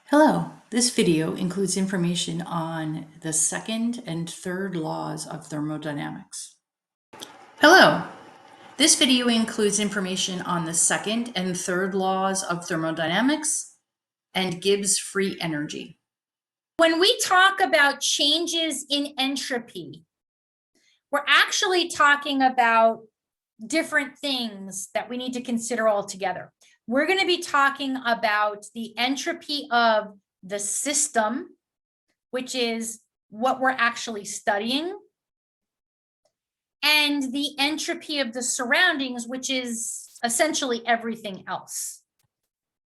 Hello, this video includes information on the second and third laws of thermodynamics. Hello, this video includes information on the second and third laws of thermodynamics and Gibbs free energy. When we talk about changes in entropy, we're actually talking about different things that we need to consider altogether. We're going to be talking about the entropy of the system, which is what we're actually studying, and the entropy of the surroundings, which is essentially everything else.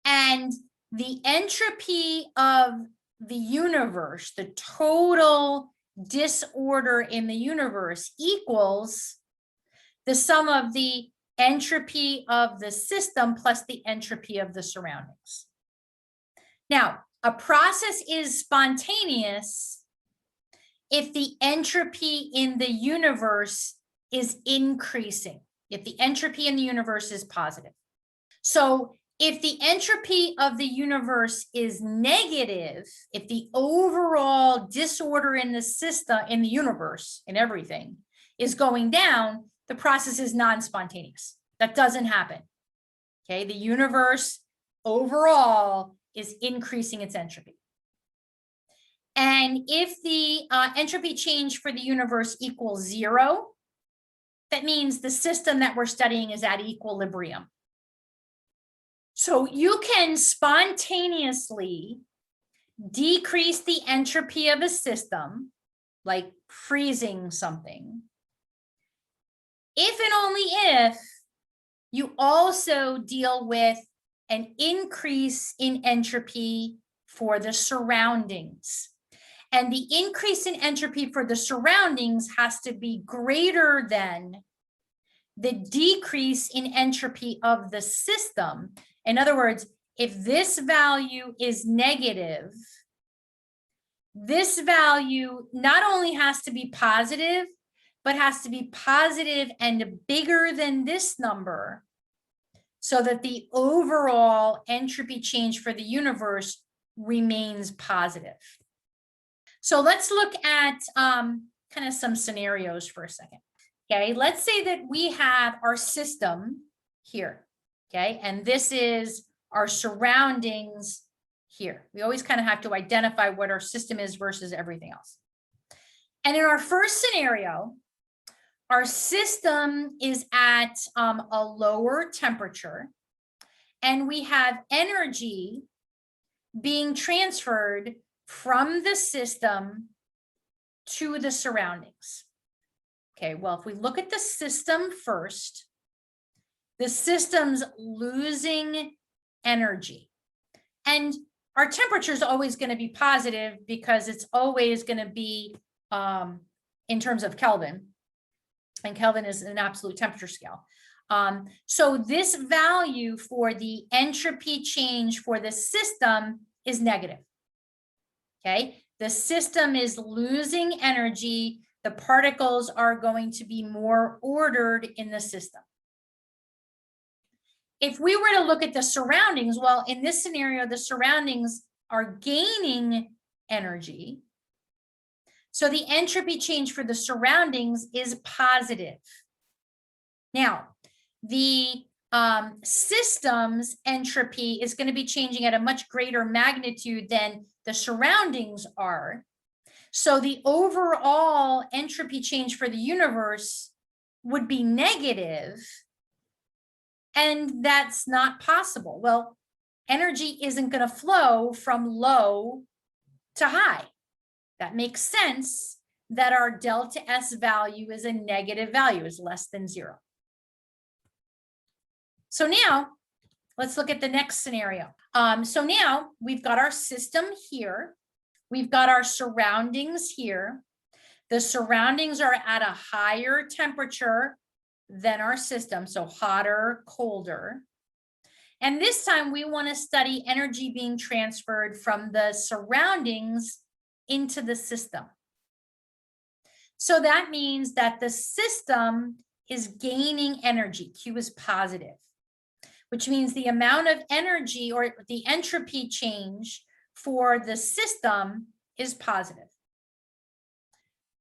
And the entropy of the universe, the total disorder in the universe, equals the sum of the entropy of the system plus the entropy of the surroundings. Now, a process is spontaneous if the entropy in the universe is increasing, if the entropy in the universe is positive. So if the entropy of the universe is negative, if the overall disorder in the system, in the universe, in everything, is going down, the process is non-spontaneous. That doesn't happen. Okay, the universe overall is increasing its entropy. And if the entropy change for the universe equals 0, that means the system that we're studying is at equilibrium. So you can spontaneously decrease the entropy of a system, like freezing something, if and only if you also deal with an increase in entropy for the surroundings. And the increase in entropy for the surroundings has to be greater than the decrease in entropy of the system. In other words, if this value is negative, this value not only has to be positive, but has to be positive and bigger than this number so that the overall entropy change for the universe remains positive. So let's look at kind of some scenarios for a second. Okay, let's say that we have our system here. Okay, and this is our surroundings here. We always kind of have to identify what our system is versus everything else. And in our first scenario, our system is at a lower temperature, and we have energy being transferred from the system to the surroundings. Okay, well, if we look at the system first, the system's losing energy. And our temperature is always going to be positive because it's always going to be in terms of Kelvin. And Kelvin is an absolute temperature scale. So this value for the entropy change for the system is negative. Okay, the system is losing energy. The particles are going to be more ordered in the system. If we were to look at the surroundings, well, in this scenario, the surroundings are gaining energy. So the entropy change for the surroundings is positive. Now, the system's entropy is going to be changing at a much greater magnitude than the surroundings are. So the overall entropy change for the universe would be negative, and that's not possible. Well, energy isn't going to flow from low to high. That makes sense that our delta S value is a negative value, is less than 0. So now let's look at the next scenario. So now we've got our system here. We've got our surroundings here. The surroundings are at a higher temperature than our system, so hotter, colder. And this time we want to study energy being transferred from the surroundings into the system. So that means that the system is gaining energy. Q is positive, which means the amount of energy or the entropy change for the system is positive.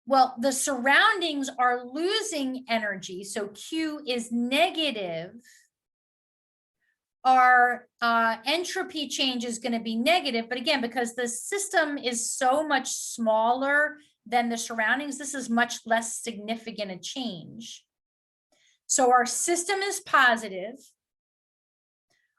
Well, the surroundings are losing energy, so Q is negative. Our entropy change is going to be negative, but again, because the system is so much smaller than the surroundings, this is much less significant a change. So our system is positive.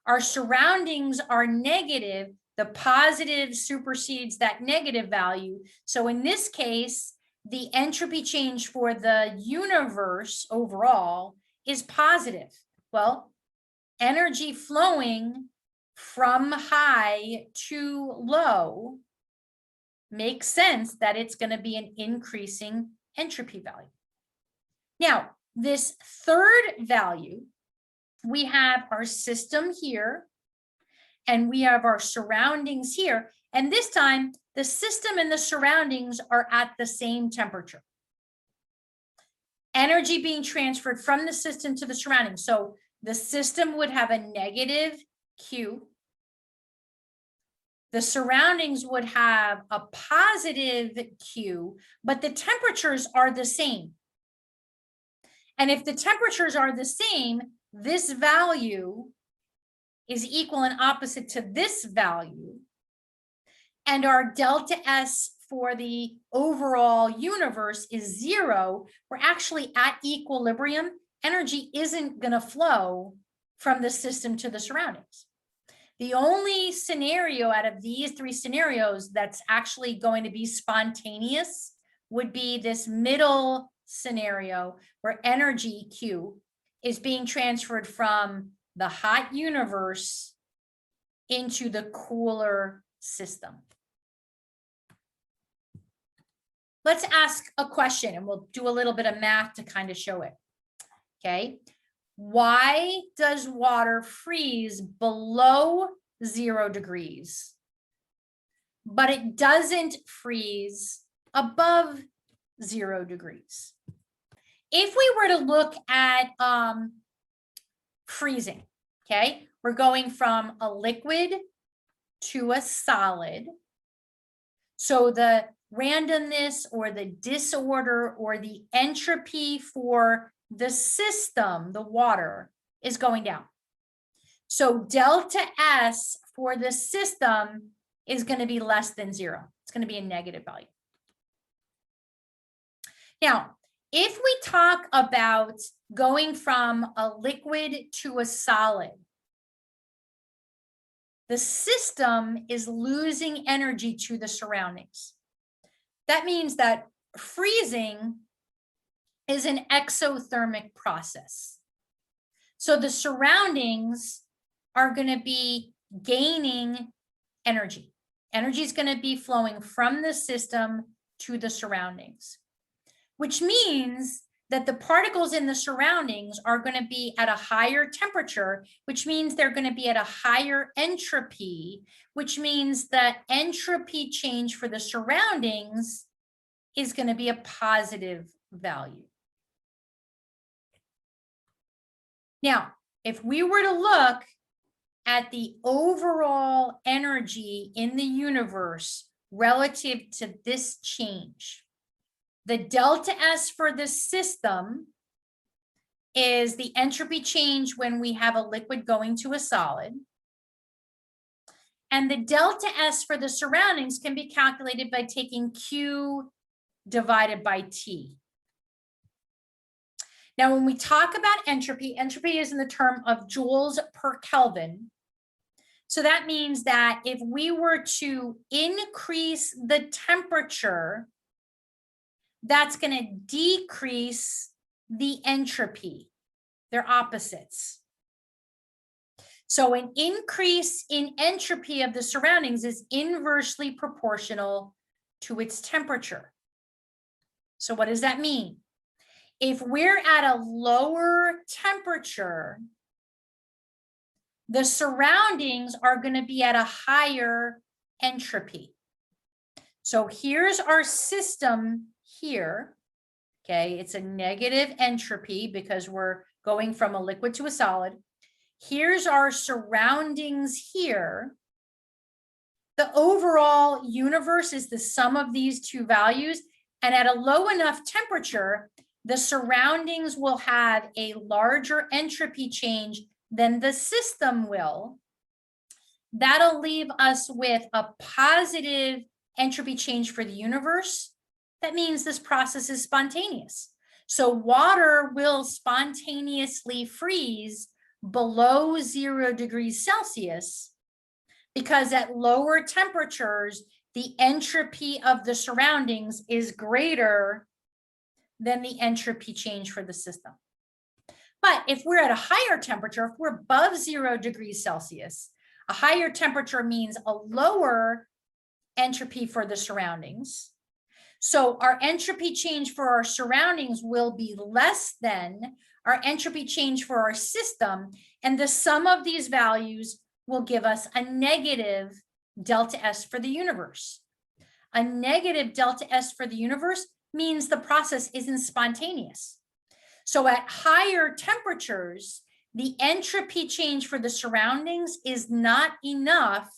Our surroundings are negative. The positive supersedes that negative value. So in this case, the entropy change for the universe overall is positive. Well, energy flowing from high to low makes sense that it's going to be an increasing entropy value. Now, this third value, we have our system here, and we have our surroundings here. And this time, the system and the surroundings are at the same temperature. Energy being transferred from the system to the surroundings. So the system would have a negative Q. The surroundings would have a positive Q, but the temperatures are the same. And if the temperatures are the same, this value is equal and opposite to this value. And our delta S for the overall universe is 0. We're actually at equilibrium. Energy isn't going to flow from the system to the surroundings. The only scenario out of these three scenarios that's actually going to be spontaneous would be this middle scenario where energy Q is being transferred from the hot universe into the cooler system. Let's ask a question, and we'll do a little bit of math to kind of show it. Okay. Why does water freeze below 0 degrees, but it doesn't freeze above 0 degrees? If we were to look at freezing, okay, we're going from a liquid to a solid. So the randomness or the disorder or the entropy for the system, the water, is going down. So delta S for the system is going to be less than 0. It's going to be a negative value. Now, if we talk about going from a liquid to a solid, the system is losing energy to the surroundings. That means that freezing is an exothermic process. So the surroundings are going to be gaining energy. Energy is going to be flowing from the system to the surroundings, which means that the particles in the surroundings are going to be at a higher temperature, which means they're going to be at a higher entropy, which means that entropy change for the surroundings is going to be a positive value. Now, if we were to look at the overall energy in the universe relative to this change, the delta S for the system is the entropy change when we have a liquid going to a solid. And the delta S for the surroundings can be calculated by taking Q divided by T. Now, when we talk about entropy, entropy is in the term of joules per Kelvin. So that means that if we were to increase the temperature, that's going to decrease the entropy. They're opposites. So an increase in entropy of the surroundings is inversely proportional to its temperature. So what does that mean? If we're at a lower temperature, the surroundings are going to be at a higher entropy. So here's our system here. Okay, it's a negative entropy because we're going from a liquid to a solid. Here's our surroundings here. The overall universe is the sum of these two values. And at a low enough temperature, the surroundings will have a larger entropy change than the system will. That'll leave us with a positive entropy change for the universe. That means this process is spontaneous. So water will spontaneously freeze below 0 degrees Celsius because at lower temperatures, the entropy of the surroundings is greater than the entropy change for the system. But if we're at a higher temperature, if we're above 0 degrees Celsius, a higher temperature means a lower entropy for the surroundings. So our entropy change for our surroundings will be less than our entropy change for our system. And the sum of these values will give us a negative delta S for the universe. A negative delta S for the universe means the process isn't spontaneous. So at higher temperatures, the entropy change for the surroundings is not enough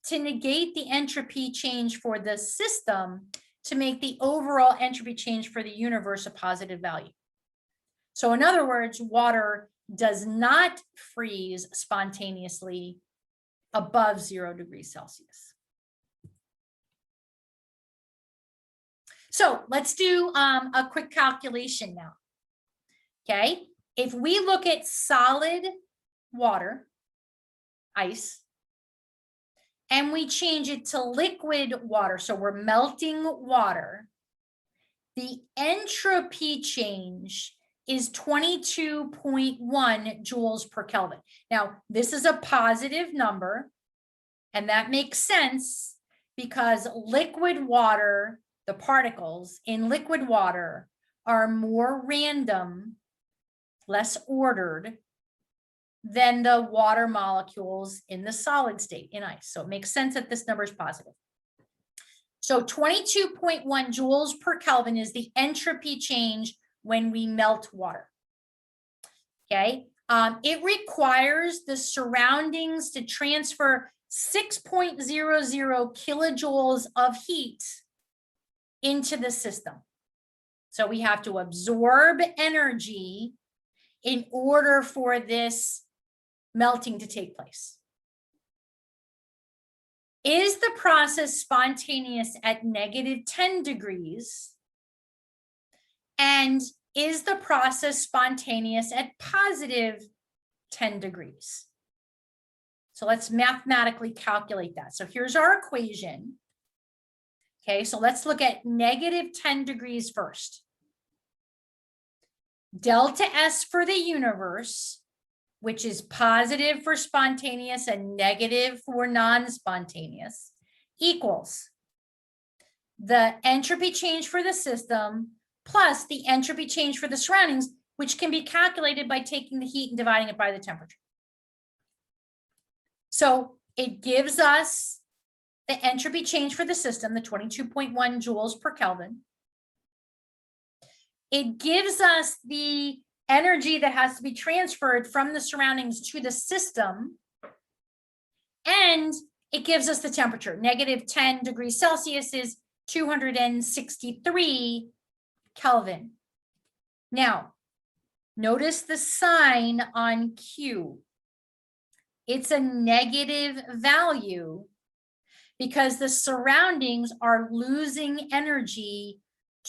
to negate the entropy change for the system to make the overall entropy change for the universe a positive value. So in other words, water does not freeze spontaneously above 0 degrees Celsius. So let's do a quick calculation now. Okay, if we look at solid water, ice, and we change it to liquid water, so we're melting water, the entropy change is 22.1 joules per Kelvin. Now, this is a positive number, and that makes sense because liquid water, the particles in liquid water are more random, less ordered than the water molecules in the solid state in ice. So it makes sense that this number is positive. So 22.1 joules per Kelvin is the entropy change when we melt water. Okay, it requires the surroundings to transfer 6.00 kilojoules of heat into the system. So we have to absorb energy in order for this melting to take place. Is the process spontaneous at -10 degrees? And is the process spontaneous at +10 degrees? So let's mathematically calculate that. So here's our equation. Okay, so let's look at -10 degrees first. Delta S for the universe, which is positive for spontaneous and negative for non-spontaneous, equals the entropy change for the system plus the entropy change for the surroundings, which can be calculated by taking the heat and dividing it by the temperature. So it gives us the entropy change for the system, the 22.1 joules per Kelvin. It gives us the energy that has to be transferred from the surroundings to the system. And it gives us the temperature. -10 degrees Celsius is 263 Kelvin. Now, notice the sign on Q. It's a negative value because the surroundings are losing energy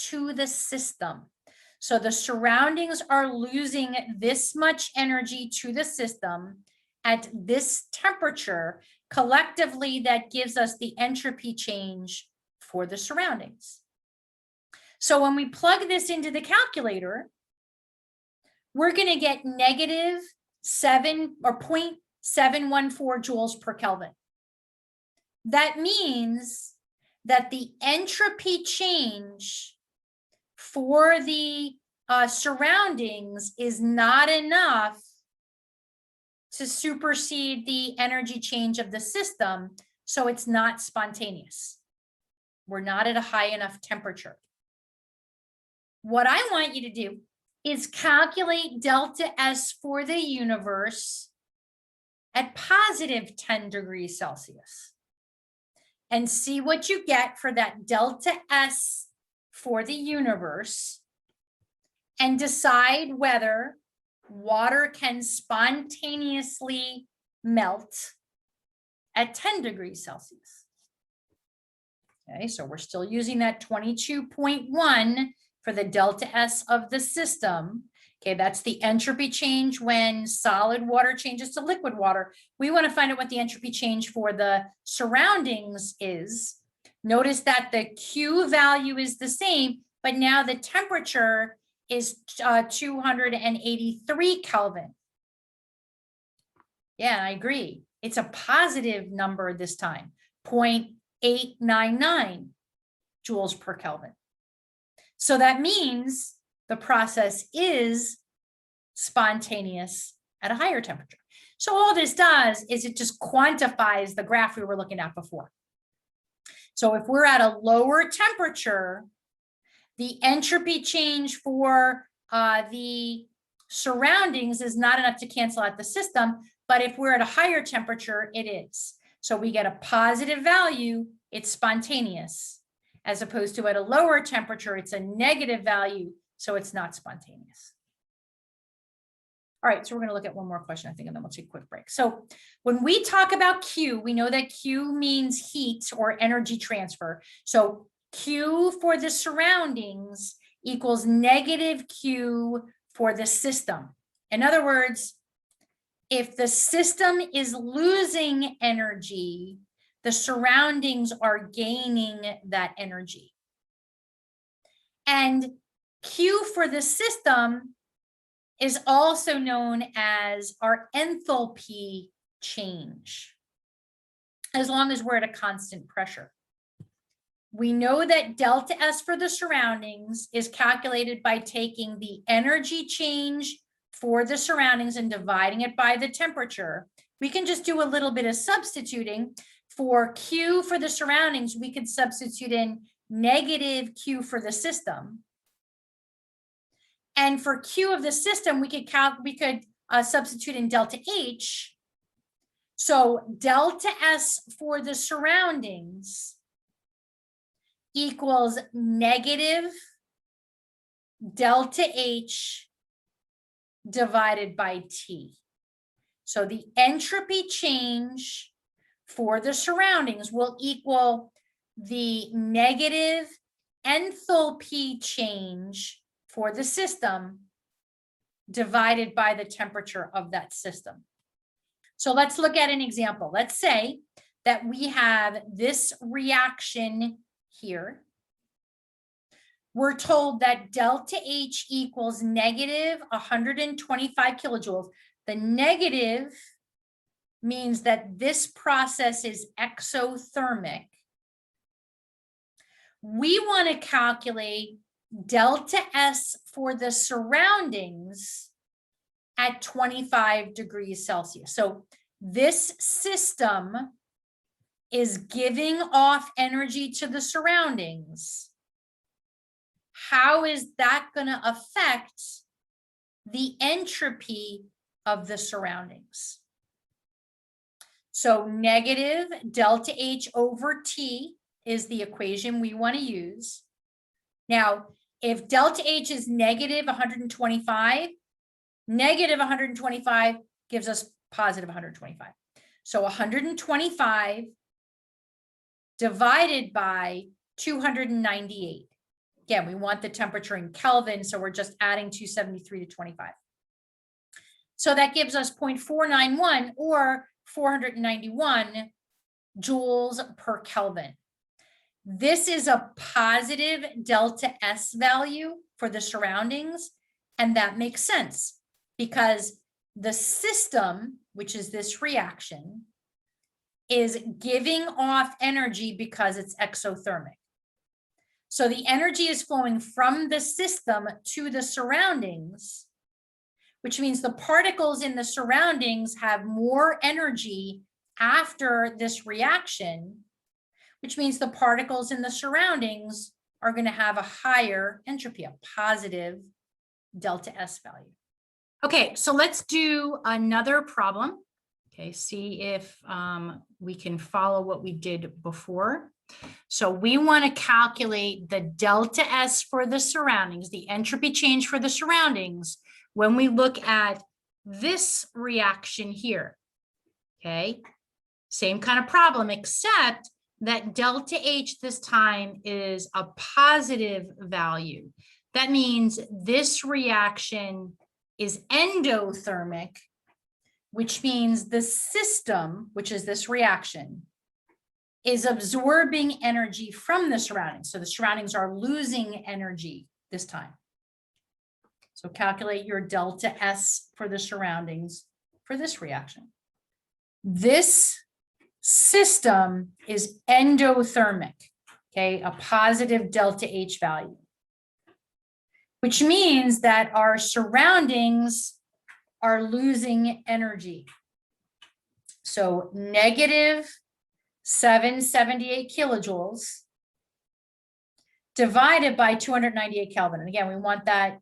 to the system. So the surroundings are losing this much energy to the system at this temperature. Collectively, that gives us the entropy change for the surroundings. So when we plug this into the calculator, we're going to get -7 or 0.714 joules per Kelvin. That means that the entropy change for the surroundings is not enough to supersede the energy change of the system, so it's not spontaneous. We're not at a high enough temperature. What I want you to do is calculate delta S for the universe at +10 degrees Celsius. and see what you get for that delta S for the universe and decide whether water can spontaneously melt at 10 degrees Celsius. Okay, so we're still using that 22.1 for the delta S of the system. Okay, that's the entropy change when solid water changes to liquid water. We want to find out what the entropy change for the surroundings is. Notice that the Q value is the same, but now the temperature is 283 Kelvin. Yeah, I agree. It's a positive number this time, 0.899 joules per Kelvin. So that means the process is spontaneous at a higher temperature. So all this does is it just quantifies the graph we were looking at before. So if we're at a lower temperature, the entropy change for the surroundings is not enough to cancel out the system, but if we're at a higher temperature, it is. So we get a positive value, it's spontaneous, as opposed to at a lower temperature, it's a negative value, so it's not spontaneous. All right, so we're going to look at one more question, I think, and then we'll take a quick break. So when we talk about Q, we know that Q means heat or energy transfer. So Q for the surroundings equals negative Q for the system. In other words, if the system is losing energy, the surroundings are gaining that energy. And Q for the system is also known as our enthalpy change, as long as we're at a constant pressure. We know that delta S for the surroundings is calculated by taking the energy change for the surroundings and dividing it by the temperature. We can just do a little bit of substituting. For Q for the surroundings, we could substitute in negative Q for the system. And for Q of the system, we could substitute in delta H. So delta S for the surroundings equals negative delta H divided by T. So the entropy change for the surroundings will equal the negative enthalpy change for the system divided by the temperature of that system. So let's look at an example. Let's say that we have this reaction here. We're told that delta H equals negative 125 kilojoules. The negative means that this process is exothermic. We want to calculate delta S for the surroundings at 25 degrees Celsius. So this system is giving off energy to the surroundings. How is that going to affect the entropy of the surroundings? So negative delta H over T is the equation we want to use. Now, if delta H is negative 125, negative 125 gives us positive 125. So 125 divided by 298. Again, we want the temperature in Kelvin, so we're just adding 273 to 25. So that gives us 0.491 or 491 joules per Kelvin. This is a positive delta S value for the surroundings, and that makes sense because the system, which is this reaction, is giving off energy because it's exothermic. So the energy is flowing from the system to the surroundings, which means the particles in the surroundings have more energy after this reaction, which means the particles in the surroundings are going to have a higher entropy, a positive delta S value. Okay, so let's do another problem. Okay, see if we can follow what we did before. So we want to calculate the delta S for the surroundings, the entropy change for the surroundings, when we look at this reaction here. Okay, same kind of problem, except that delta H this time is a positive value. That means this reaction is endothermic, which means the system, which is this reaction, is absorbing energy from the surroundings. So the surroundings are losing energy this time. So calculate your delta S for the surroundings for this reaction. This system is endothermic, okay, a positive delta H value, which means that our surroundings are losing energy. So negative 778 kilojoules divided by 298 Kelvin. And again, we want that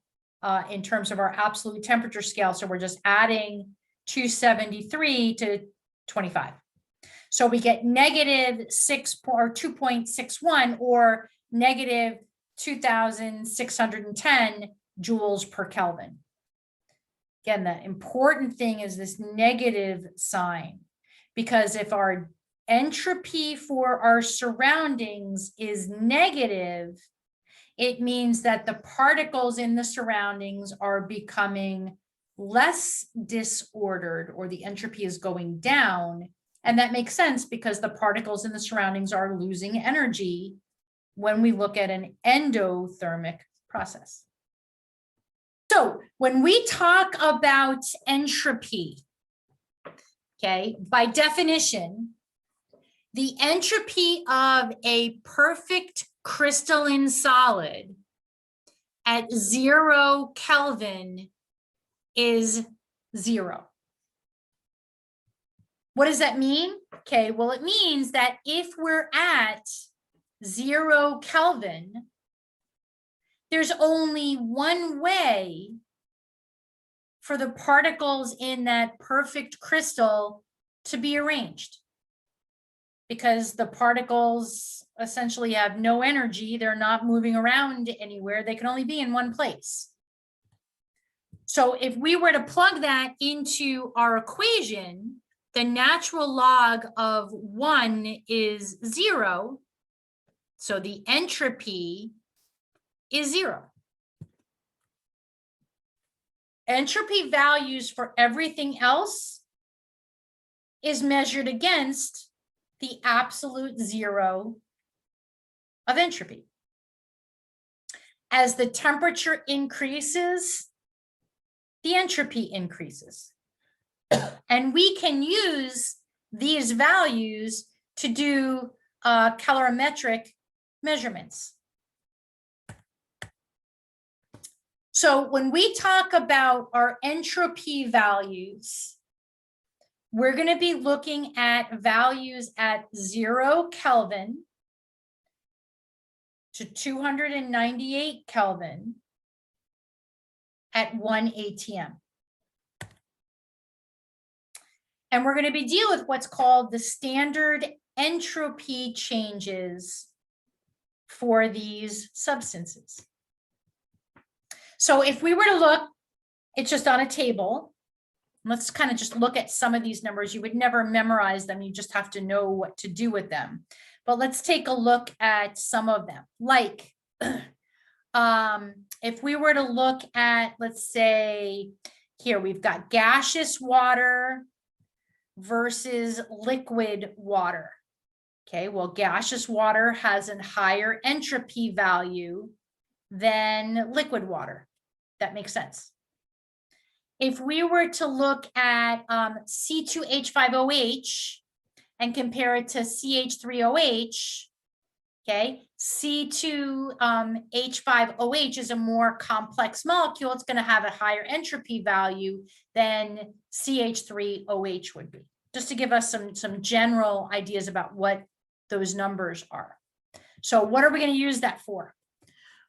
in terms of our absolute temperature scale. So we're just adding 273 to 25. So we get negative 2.61 or negative 2,610 joules per Kelvin. Again, the important thing is this negative sign, because if our entropy for our surroundings is negative, it means that the particles in the surroundings are becoming less disordered, or the entropy is going down. And that makes sense because the particles in the surroundings are losing energy when we look at an endothermic process. So when we talk about entropy, okay, by definition, the entropy of a perfect crystalline solid at 0 Kelvin is 0. What does that mean? Okay, well, it means that if we're at 0 Kelvin, there's only one way for the particles in that perfect crystal to be arranged, because the particles essentially have no energy. They're not moving around anywhere. They can only be in one place. So if we were to plug that into our equation, the natural log of 1 is 0. So the entropy is 0. Entropy values for everything else is measured against the absolute 0 of entropy. As the temperature increases, the entropy increases. And we can use these values to do calorimetric measurements. So when we talk about our entropy values, we're going to be looking at values at 0 Kelvin to 298 Kelvin at 1 ATM. And we're going to be dealing with what's called the standard entropy changes for these substances. So if we were to look, it's just on a table. Let's kind of just look at some of these numbers. You would never memorize them. You just have to know what to do with them. But let's take a look at some of them. Like if we were to look at, let's say here, we've got gaseous water versus liquid water. Okay, well, gaseous water has a higher entropy value than liquid water. That makes sense. If we were to look at C2H5OH and compare it to CH3OH, okay, C2H5OH is a more complex molecule. It's going to have a higher entropy value than CH3OH would be, just to give us some general ideas about what those numbers are. So what are we going to use that for?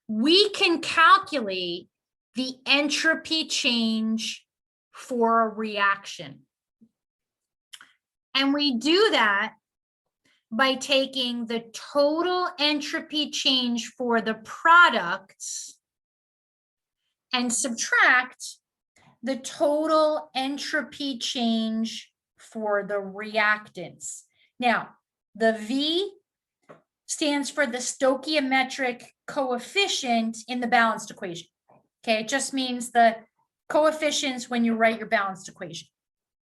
We can calculate the entropy change for a reaction. And we do that by taking the total entropy change for the products and subtract the total entropy change for the reactants. Now, the V stands for the stoichiometric coefficient in the balanced equation. Okay, it just means the coefficients when you write your balanced equation.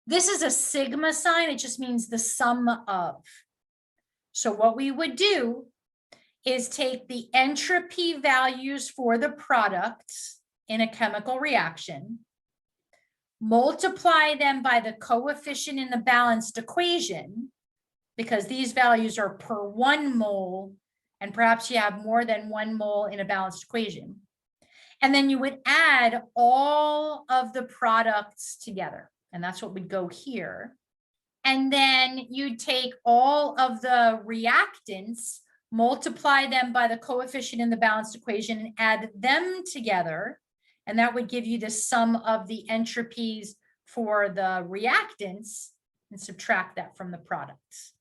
This is a sigma sign, it just means the sum of. So what we would do is take the entropy values for the products in a chemical reaction, multiply them by the coefficient in the balanced equation, because these values are per 1 mole, and perhaps you have more than 1 mole in a balanced equation. And then you would add all of the products together, and that's what would go here. And then you'd take all of the reactants, multiply them by the coefficient in the balanced equation, and add them together. And that would give you the sum of the entropies for the reactants, and subtract that from the products.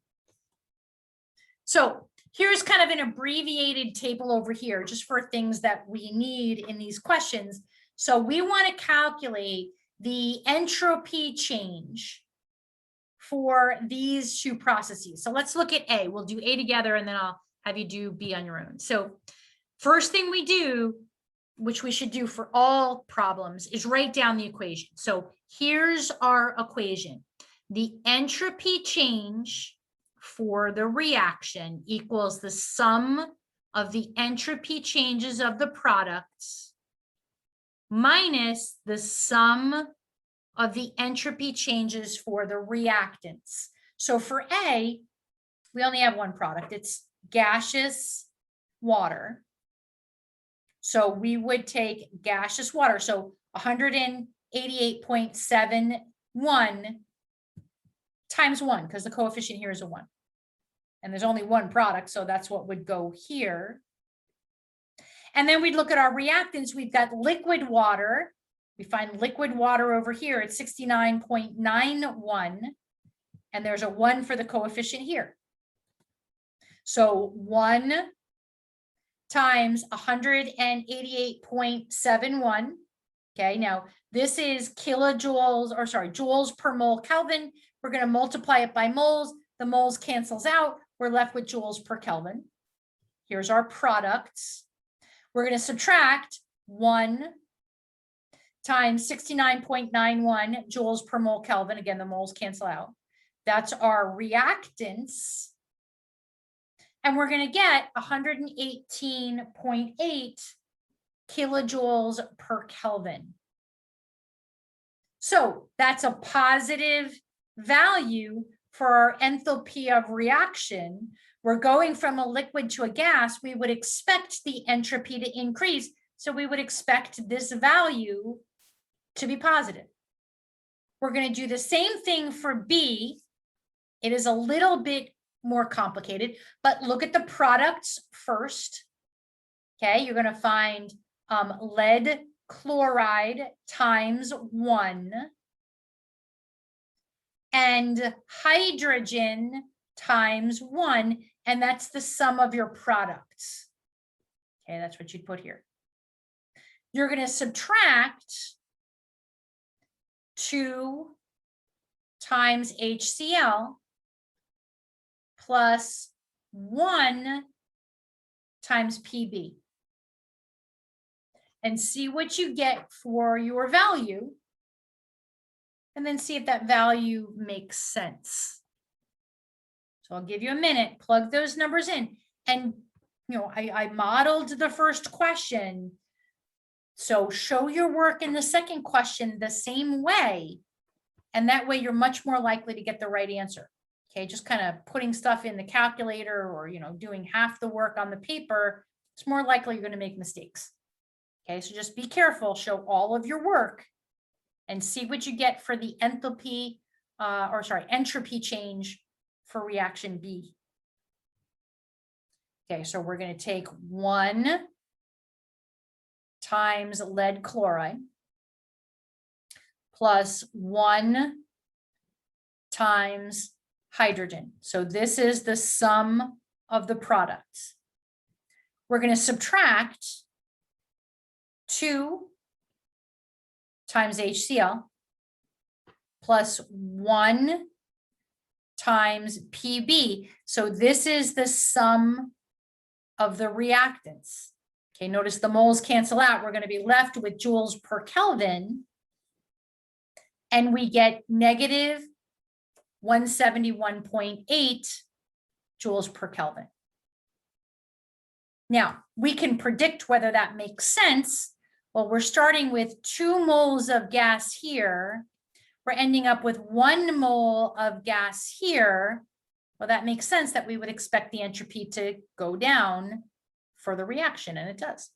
So here's kind of an abbreviated table over here, just for things that we need in these questions. So we want to calculate the entropy change for these two processes. So let's look at A. We'll do A together, and then I'll have you do B on your own. So first thing we do, which we should do for all problems, is write down the equation. So here's our equation. The entropy change for the reaction equals the sum of the entropy changes of the products minus the sum of the entropy changes for the reactants. So for A, we only have one product. It's gaseous water. So we would take gaseous water. So 188.71 times 1, because the coefficient here is a 1. And there's only one product, so that's what would go here. And then we'd look at our reactants. We've got liquid water. We find liquid water over here at 69.91. And there's a 1 for the coefficient here. So 1 times 188.71. Okay, now this is kilojoules, or sorry, joules per mole Kelvin. We're going to multiply it by moles. The moles cancels out. We're left with joules per Kelvin. Here's our products. We're going to subtract 1 times 69.91 joules per mole Kelvin. Again, the moles cancel out. That's our reactants. And we're going to get 118.8 kilojoules per Kelvin. So that's a positive value for our enthalpy of reaction. We're going from a liquid to a gas. We would expect the entropy to increase. So we would expect this value to be positive. We're going to do the same thing for B. It is a little bit more complicated, but look at the products first. Okay, you're going to find lead chloride times 1 and hydrogen times 1, and that's the sum of your products. Okay, that's what you'd put here. You're going to subtract 2 times HCl plus 1 times PB. And see what you get for your value, and then see if that value makes sense. So I'll give you a minute, plug those numbers in. And I modeled the first question. So show your work in the second question the same way. And that way you're much more likely to get the right answer. Okay, just kind of putting stuff in the calculator or doing half the work on the paper, it's more likely you're going to make mistakes. Okay, so just be careful, show all of your work and see what you get for the enthalpy, entropy change for reaction B. Okay, so we're going to take 1 times lead chloride plus 1 times hydrogen. So this is the sum of the products. We're going to subtract 2 times HCl plus 1 times PB. So this is the sum of the reactants. Okay, notice the moles cancel out. We're going to be left with joules per Kelvin. And we get negative 171.8 joules per Kelvin. Now, we can predict whether that makes sense. Well, we're starting with 2 moles of gas here. We're ending up with 1 mole of gas here. Well, that makes sense that we would expect the entropy to go down for the reaction, and it does.